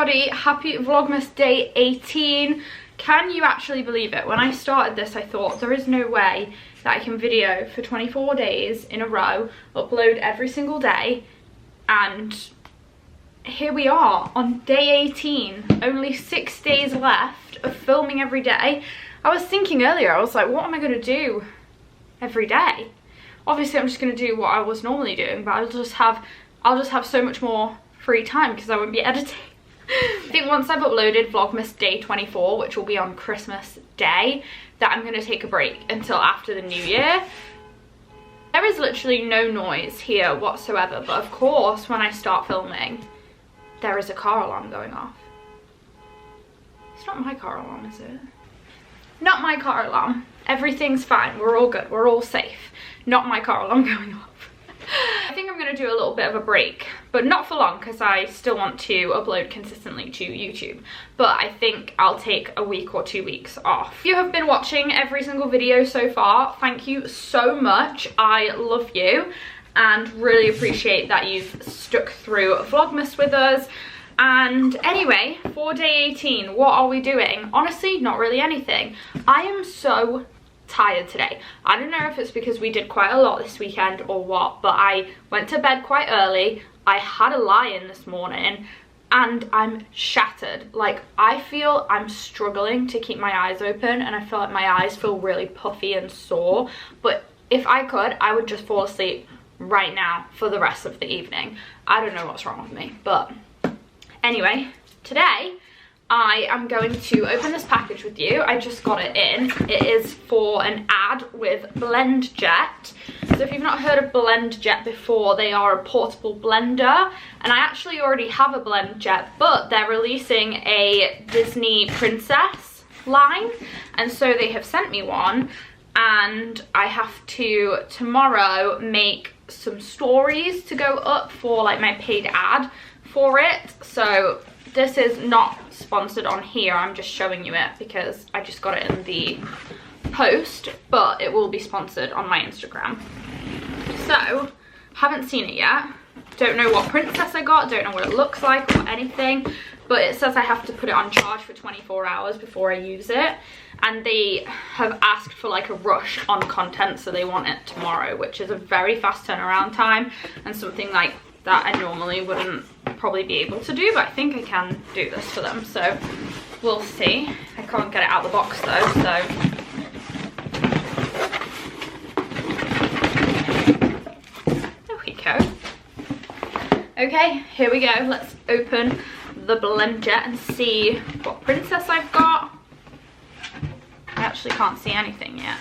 everybody, happy Vlogmas day 18. Can you actually believe it? When I started this, I thought there is no way that I can video for 24 days in a row, upload every single day, and here we are on day 18, only 6 days left of filming every day. I was thinking earlier, I was like, what am I gonna do every day? Obviously I'm just gonna do what I was normally doing, but I'll just have so much more free time because I won't be editing. I think once I've uploaded Vlogmas day 24, which will be on Christmas Day, that I'm gonna take a break until after the new year. There is literally no noise here whatsoever, but of course when I start filming, there is a car alarm going off. It's not my car alarm, is it? Not my car alarm. Everything's fine, we're all good, we're all safe. Not my car alarm going off. I think I'm going to do a little bit of a break, but not for long because I still want to upload consistently to YouTube. But I think I'll take a week or 2 weeks off. If you have been watching every single video so far, thank you so much. I love you and really appreciate that you've stuck through Vlogmas with us. And anyway, for day 18, what are we doing? Honestly, not really anything. I am so tired today. I don't know if it's because we did quite a lot this weekend or what, but I went to bed quite early. I had a lie-in this morning and I'm shattered. Like, I feel I'm struggling to keep my eyes open and I feel like my eyes feel really puffy and sore. But if I could, I would just fall asleep right now for the rest of the evening. I don't know what's wrong with me, but anyway, today I am going to open this package with you. I just got it in. It is for an ad with BlendJet. So if you've not heard of BlendJet before, they are a portable blender. And I actually already have a BlendJet, but they're releasing a Disney princess line. And so they have sent me one. And I have to, tomorrow, make some stories to go up for like my paid ad for it. So this is not sponsored on here, I'm just showing you it because I just got it in the post, but it will be sponsored on my Instagram. So, haven't seen it yet, don't know what princess I got, don't know what it looks like or anything, but it says I have to put it on charge for 24 hours before I use it, and they have asked for like a rush on content, so they want it tomorrow, which is a very fast turnaround time and something like that I normally wouldn't probably be able to do, but I think I can do this for them, so we'll see. I can't get it out of the box though, so there we go. Okay, here we go. Let's open the BlendJet and see what princess I've got. I actually can't see anything yet.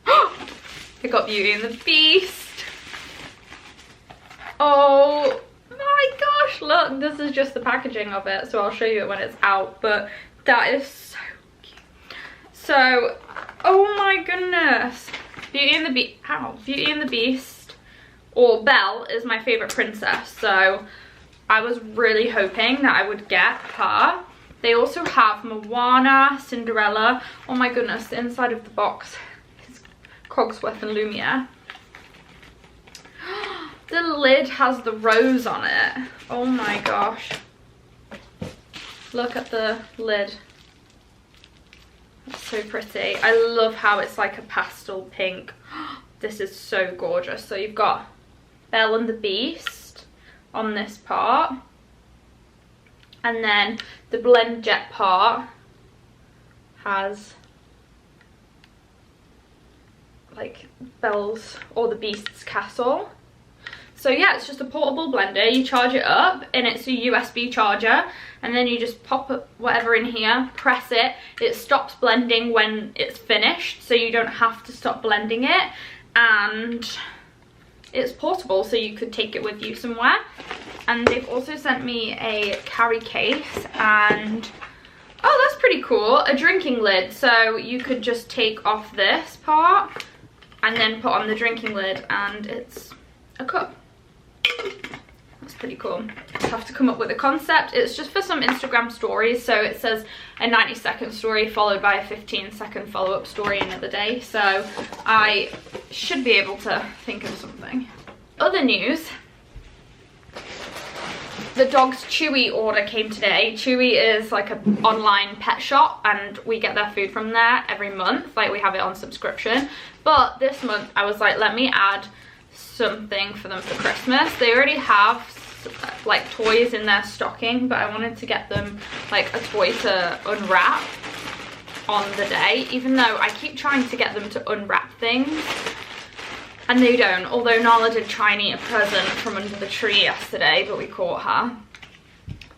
I got Beauty and the Beast. Oh my gosh, look, this is just the packaging of it, so I'll show you it when it's out, but that is so cute. So, oh my goodness. Beauty and the Beast, or Belle, is my favorite princess, so I was really hoping that I would get her. They also have Moana, Cinderella. Oh my goodness, the inside of the box is Cogsworth and Lumiere. The lid has the rose on it. Oh my gosh. Look at the lid. That's so pretty. I love how it's like a pastel pink. This is so gorgeous. So you've got Belle and the Beast on this part. And then the BlendJet part has like Belle's or the Beast's castle. So yeah, it's just a portable blender. You charge it up and it's a USB charger, and then you just pop whatever in here, press it. It stops blending when it's finished, so you don't have to stop blending it. And it's portable, so you could take it with you somewhere. And they've also sent me a carry case, and oh, that's pretty cool, a drinking lid. So you could just take off this part and then put on the drinking lid, and it's a cup. That's pretty cool. I have to come up with a concept. It's just for some Instagram stories, so it says a 90-second story followed by a 15-second follow-up story another day, so I should be able to think of something. Other news, the dog's Chewy order came today. Chewy is like an online pet shop and we get their food from there every month. Like we have it on subscription. But this month I was like, let me add something for them for Christmas. They already have like toys in their stocking, but I wanted to get them like a toy to unwrap on the day, even though I keep trying to get them to unwrap things and they don't. Although Nala did try and eat a present from under the tree yesterday, but we caught her.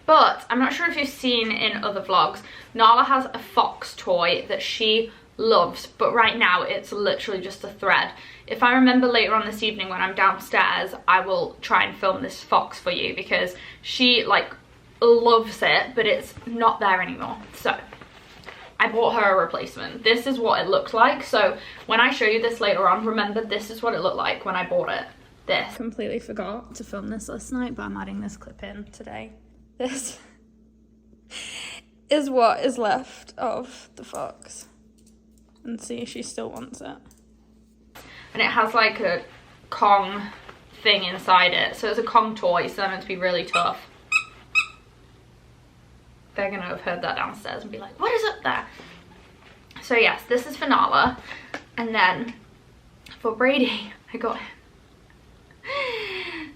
But I'm not sure if you've seen in other vlogs, Nala has a fox toy that she loves, but right now it's literally just a thread. If I remember later on this evening when I'm downstairs, I will try and film this fox for you because she like loves it, but it's not there anymore. So I bought her a replacement. This is what it looked like. So when I show you this later on, remember this is what it looked like when I bought it. This. Completely forgot to film this last night, but I'm adding this clip in today. This is what is left of the fox. And see, she still wants it. And it has like a Kong thing inside it. So it's a Kong toy, so they're meant to be really tough. They're gonna have heard that downstairs and be like, what is up there? So yes, this is for Nala. And then for Brady, I got him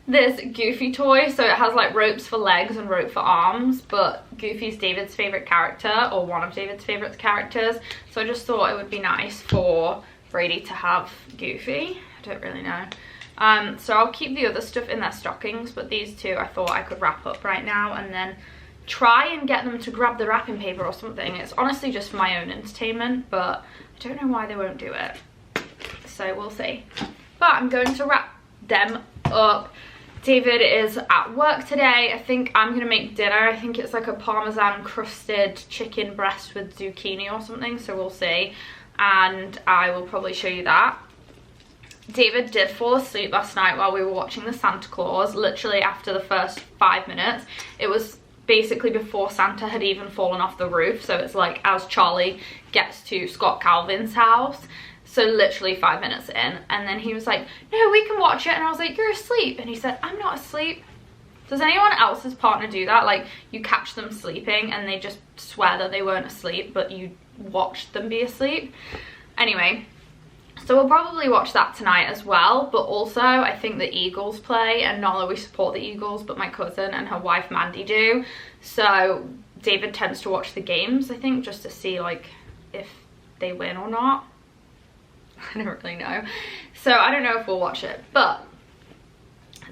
this Goofy toy. So it has like ropes for legs and rope for arms, but Goofy's David's favorite character, or one of David's favorite characters. So I just thought it would be nice for Brady to have Goofy. I don't really know. So I'll keep the other stuff in their stockings, but these two I thought I could wrap up right now and then try and get them to grab the wrapping paper or something. It's honestly just for my own entertainment, but I don't know why they won't do it. So we'll see. But I'm going to wrap them up. David is at work today. I think I'm gonna make dinner. I think it's like a Parmesan crusted chicken breast with zucchini or something, so we'll see. And I will probably show you that. David did fall asleep last night while we were watching the Santa Claus, literally after the first 5 minutes. It was basically before Santa had even fallen off the roof, so it's like as Charlie gets to Scott Calvin's house. So literally 5 minutes in, and then he was like, no, we can watch it. And I was like, you're asleep. And he said, I'm not asleep. Does anyone else's partner do that? Like, you catch them sleeping and they just swear that they weren't asleep, but you watched them be asleep. Anyway, so we'll probably watch that tonight as well. But also, I think the Eagles play, and not that we support the Eagles, but my cousin and her wife Mandy do. So David tends to watch the games, I think, just to see like if they win or not. I don't really know. So I don't know if we'll watch it, but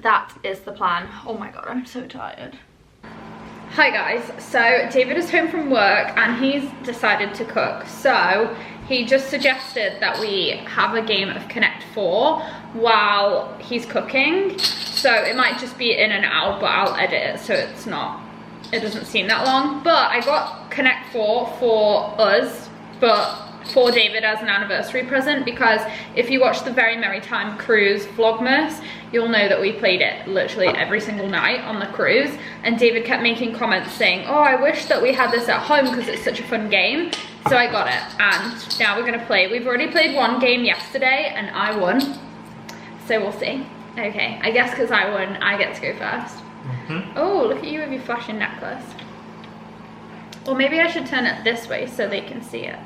that is the plan. Oh my god, I'm so tired. Hi guys, so David is home from work and he's decided to cook. So he just suggested that we have a game of Connect 4 while he's cooking. So it might just be in and out, but I'll edit it so it doesn't seem that long. But I got Connect 4 for us, but for David as an anniversary present, because if you watch the Very Merry Time cruise Vlogmas, you'll know that we played it literally every single night on the cruise, and David kept making comments saying, oh, I wish that we had this at home because it's such a fun game. So I got it, and now we're gonna play. We've already played one game yesterday and I won, so we'll see. Okay, I guess because I won, I get to go first. Oh, look at you with your flashing necklace. Or maybe I should turn it this way so they can see it.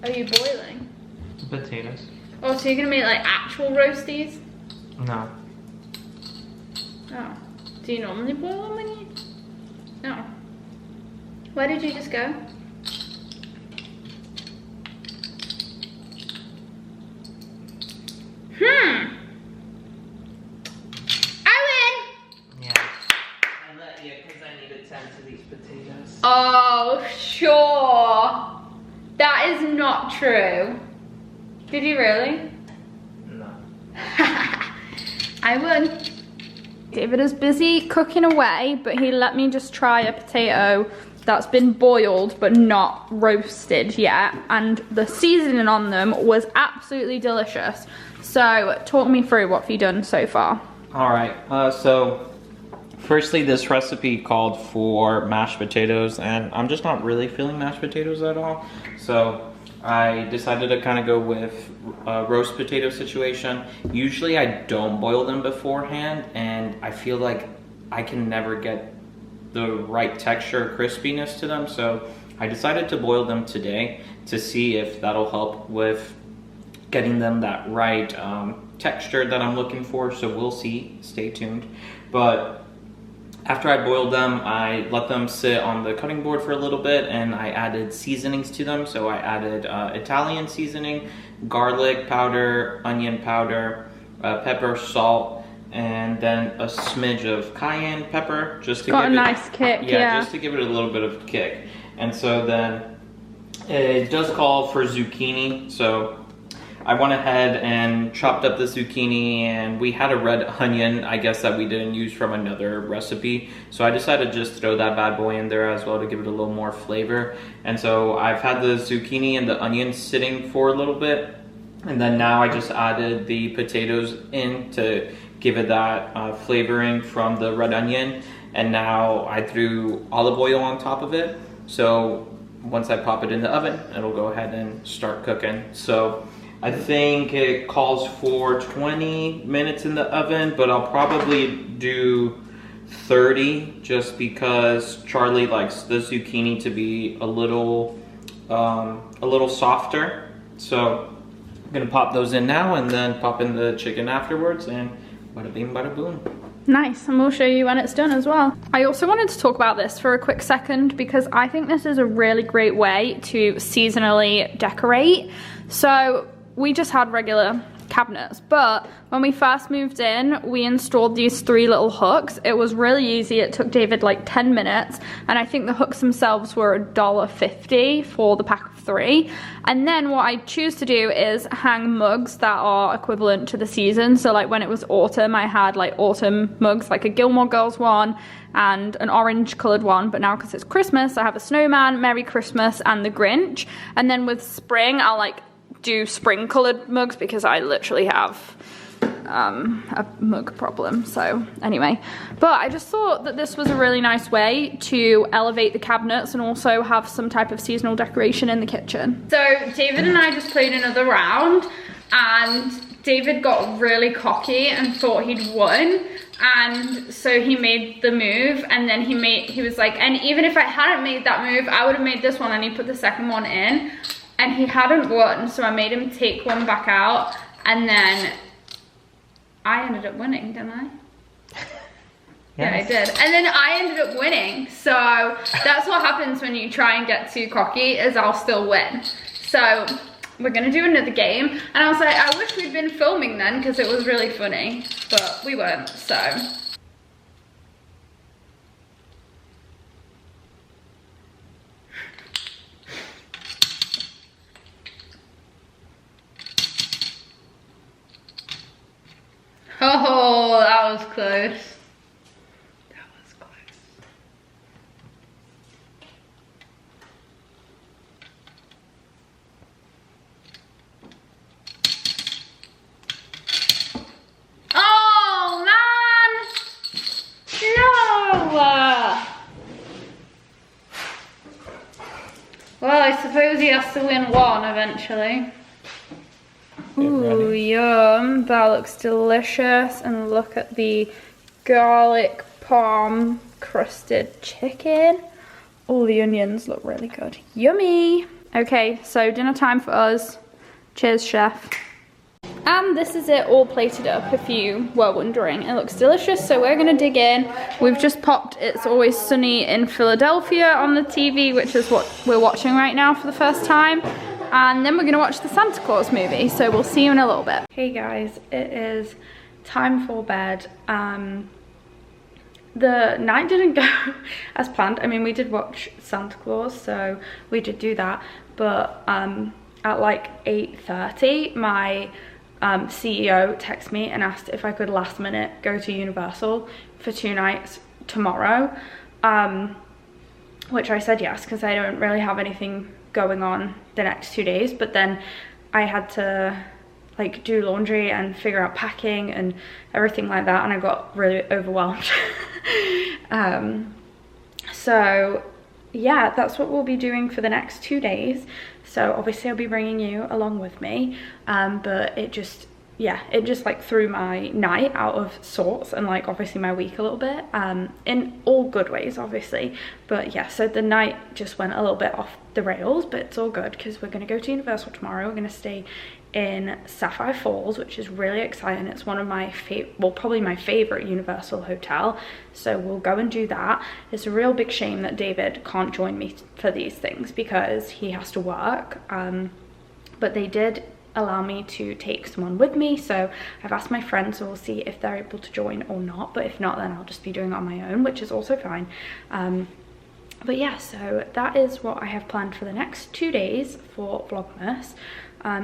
Are you boiling? Potatoes. Oh, so you're gonna make like actual roasties? No. Oh. Do you normally boil them when you... No. Where did you just go? I win! Yeah. I let you because I needed 10 to these potatoes. Oh, sure. That is not true. Did you really? No. I won. David is busy cooking away, but he let me just try a potato that's been boiled but not roasted yet, and the seasoning on them was absolutely delicious. So talk me through what have you done so far. All right, so Firstly, this recipe called for mashed potatoes, and I'm just not really feeling mashed potatoes at all. So I decided to kind of go with a roast potato situation. Usually I don't boil them beforehand, and I feel like I can never get the right texture, crispiness to them. So I decided to boil them today to see if that'll help with getting them that right texture that I'm looking for. So we'll see, stay tuned. But after I boiled them, I let them sit on the cutting board for a little bit, and I added seasonings to them. So I added Italian seasoning, garlic powder, onion powder, pepper, salt, and then a smidge of cayenne pepper, just to got give a it nice kick. Yeah, just to give it a little bit of kick. And so then it does call for zucchini, so I went ahead and chopped up the zucchini, and we had a red onion, I guess, that we didn't use from another recipe. So I decided to just throw that bad boy in there as well to give it a little more flavor. And so I've had the zucchini and the onion sitting for a little bit, and then now I just added the potatoes in to give it that flavoring from the red onion. And now I threw olive oil on top of it. So once I pop it in the oven, it'll go ahead and start cooking. So I think it calls for 20 minutes in the oven, but I'll probably do 30 just because Charlie likes the zucchini to be a little softer. So I'm gonna pop those in now and then pop in the chicken afterwards, and bada bing, bada boom. Nice, and we'll show you when it's done as well. I also wanted to talk about this for a quick second because I think this is a really great way to seasonally decorate. So we just had regular cabinets, but when we first moved in, we installed these 3 little hooks. It was really easy. It took David like 10 minutes, and I think the hooks themselves were $1.50 for the pack of 3. And then what I choose to do is hang mugs that are equivalent to the season. So like when it was autumn, I had like autumn mugs, like a Gilmore Girls one and an orange colored one, but now because it's Christmas, I have a snowman, Merry Christmas, and the Grinch. And then with spring, I'll like do spring colored mugs because I literally have a mug problem. So anyway, but I just thought that this was a really nice way to elevate the cabinets and also have some type of seasonal decoration in the kitchen. So David and I just played another round, and David got really cocky and thought he'd won, and so he made the move, and then he was like, and even if I hadn't made that move, I would have made this one, and he put the second one in. And he hadn't won, so I made him take one back out, and then I ended up winning, didn't I? Yes. Yeah, I did. And then I ended up winning, so that's what happens when you try and get too cocky, is I'll still win. So we're gonna do another game, and I was like, I wish we'd been filming then, because it was really funny, but we weren't, so. Oh, that was close. That was close. Oh, man! No! Well, I suppose he has to win one eventually. Ooh, yum. That looks delicious. And look at the garlic parm crusted chicken. All the onions look really good. Yummy. Okay, so dinner time for us. Cheers, chef. And this is it all plated up, if you were wondering. It looks delicious, so we're gonna dig in. We've just popped It's Always Sunny in Philadelphia on the TV, which is what we're watching right now for the first time. And then we're gonna watch the Santa Claus movie, so we'll see you in a little bit. Hey guys, it is time for bed. The night didn't go as planned. I mean, we did watch Santa Claus, so we did do that. But at like 8:30, my CEO texted me and asked if I could last minute go to Universal for 2 nights tomorrow, which I said yes, because I don't really have anything going on the next 2 days. But then I had to like do laundry and figure out packing and everything like that, and I got really overwhelmed. So yeah, that's what we'll be doing for the next 2 days. So obviously I'll be bringing you along with me, but it just like threw my night out of sorts, and like obviously my week a little bit, in all good ways obviously. But yeah, so the night just went a little bit off the rails, but it's all good because we're going to go to Universal tomorrow. We're going to stay in Sapphire Falls, which is really exciting. It's one of my probably my favorite Universal hotel, so we'll go and do that. It's a real big shame that David can't join me for these things because he has to work, but they did allow me to take someone with me, so I've asked my friends, so we'll see if they're able to join or not. But if not, then I'll just be doing it on my own, which is also fine. But yeah, so that is what I have planned for the next 2 days for Vlogmas.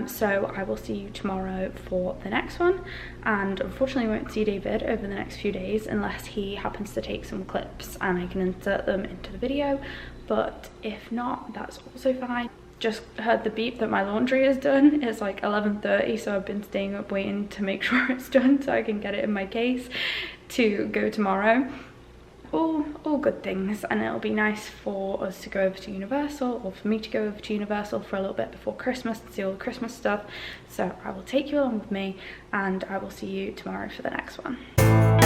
So I will see you tomorrow for the next one, and unfortunately I won't see David over the next few days unless he happens to take some clips and I can insert them into the video. But if not, that's also fine. Just heard the beep that my laundry is done. It's like 11:30, so I've been staying up waiting to make sure it's done so I can get it in my case to go tomorrow. All good things, and it'll be nice for us to go over to Universal, or for me to go over to Universal for a little bit before Christmas and see all the Christmas stuff. So I will take you along with me, and I will see you tomorrow for the next one.